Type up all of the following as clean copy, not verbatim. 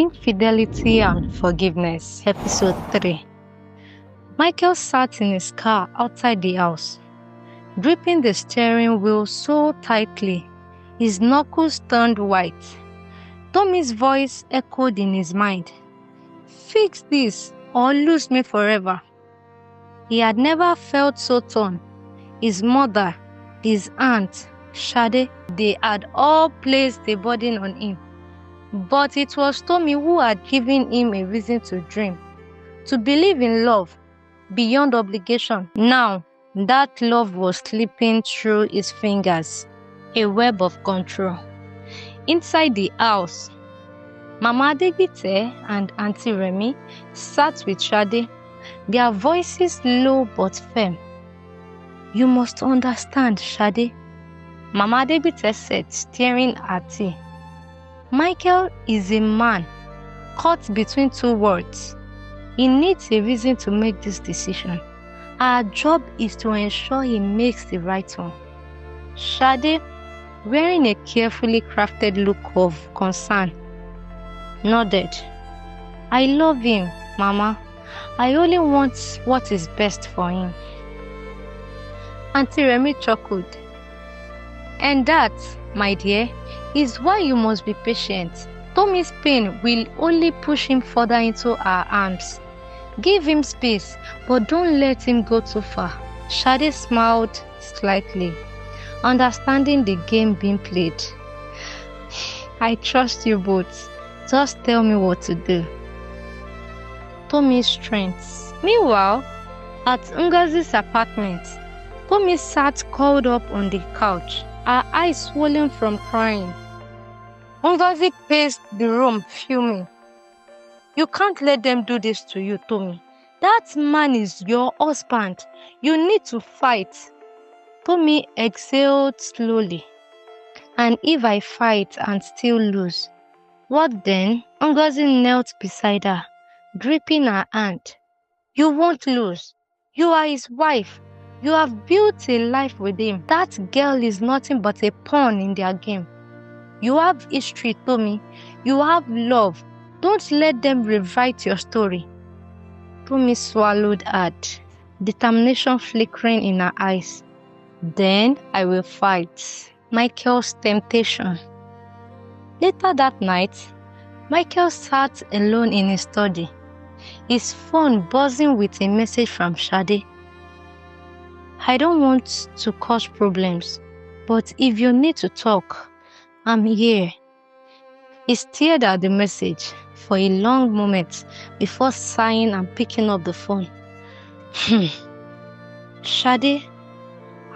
Infidelity and Forgiveness, Episode 3. Michael sat in his car outside the house, gripping the steering wheel so tightly, his knuckles turned white. Tomi's voice echoed in his mind. Fix this or lose me forever. He had never felt so torn. His mother, his aunt, Shade, they had all placed a burden on him. But it was Tomi who had given him a reason to dream, to believe in love beyond obligation. Now, that love was slipping through his fingers, a web of control. Inside the house, Mama Adegbite and Auntie Remi sat with Shade, their voices low but firm. You must understand, Shade, Mama Adegbite said, staring at her. Michael is a man caught between two worlds. He needs a reason to make this decision. Our job is to ensure he makes the right one. Shade, wearing a carefully crafted look of concern, nodded. I love him, Mama. I only want what is best for him. Auntie Remi chuckled. And that, my dear, is why you must be patient. Tomi's pain will only push him further into our arms. Give him space, but don't let him go too far. Shade smiled slightly, understanding the game being played. I trust you both. Just tell me what to do. Tomi's strengths. Meanwhile, at Ngozi's apartment, Tomi sat curled up on the couch, her eyes swollen from crying. Ngozi paced the room, fuming. You can't let them do this to you, Tomi. That man is your husband. You need to fight. Tomi exhaled slowly. And if I fight and still lose, what then? Ngozi knelt beside her, gripping her hand. You won't lose. You are his wife. You have built a life with him. That girl is nothing but a pawn in their game. You have history, Tomi. You have love. Don't let them rewrite your story. Tomi swallowed hard, determination flickering in her eyes. Then I will fight. Michael's temptation. Later that night, Michael sat alone in his study, his phone buzzing with a message from Shade. I don't want to cause problems, but if you need to talk, I'm here. He stared at the message for a long moment before sighing and picking up the phone. Shade,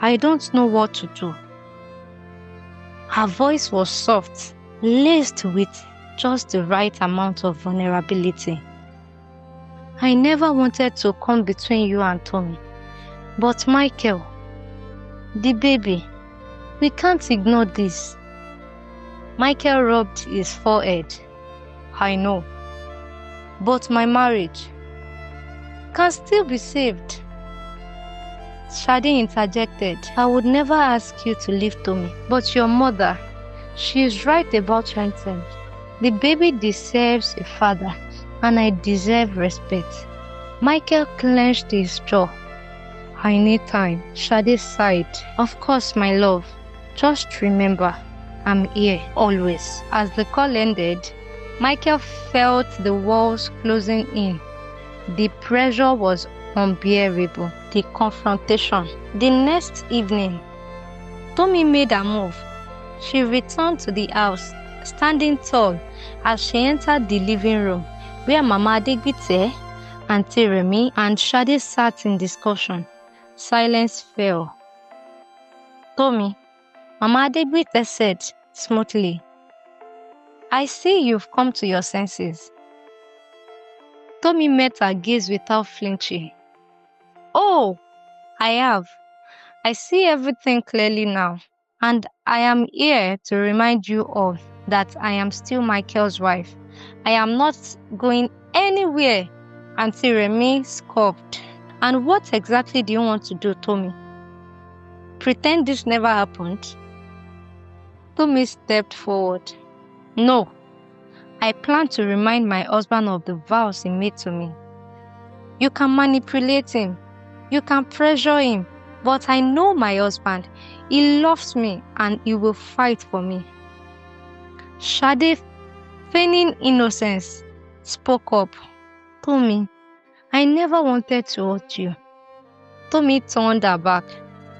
I don't know what to do. Her voice was soft, laced with just the right amount of vulnerability. I never wanted to come between you and Tomi. But Michael, the baby, we can't ignore this. Michael rubbed his forehead. I know. But my marriage can still be saved. Shade interjected. I would never ask you to leave Tomi. But your mother, she is right about something. The baby deserves a father, and I deserve respect. Michael clenched his jaw. I need time. Shade sighed. Of course, my love. Just remember, I'm here, always. As the call ended, Michael felt the walls closing in. The pressure was unbearable. The confrontation. The next evening, Tomi made a move. She returned to the house, standing tall as she entered the living room, where Mama Adegbite, Auntie Remi, and Shade sat in discussion. Silence fell. Tomi, Mama Adegbite said smoothly, I see you've come to your senses. Tomi met her gaze without flinching. Oh, I have. I see everything clearly now, and I am here to remind you all that I am still Michael's wife. I am not going anywhere. Auntie Remi scoffed. And what exactly do you want to do, Tomi? Pretend this never happened? Tomi stepped forward. No, I planned to remind my husband of the vows he made to me. You can manipulate him, you can pressure him, but I know my husband. He loves me and he will fight for me. Shade, feigning innocence, spoke up. Tomi, I never wanted to hurt you. Tomi turned her back.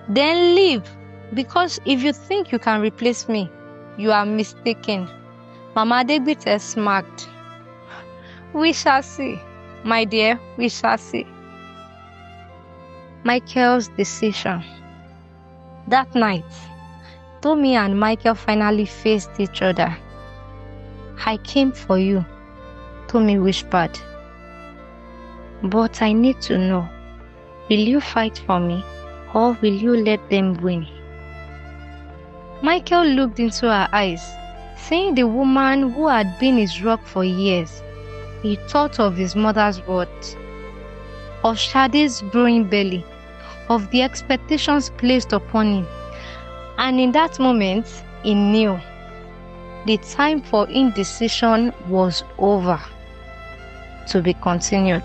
Then leave, because if you think you can replace me, you are mistaken. Mama Adegbite smirked. We shall see, my dear, we shall see. Michael's decision. That night, Tomi and Michael finally faced each other. I came for you, Tomi whispered. But I need to know, will you fight for me or will you let them win? Michael looked into her eyes, seeing the woman who had been his rock for years. He thought of his mother's words, of Shade's growing belly, of the expectations placed upon him. And in that moment, he knew the time for indecision was over. To be continued.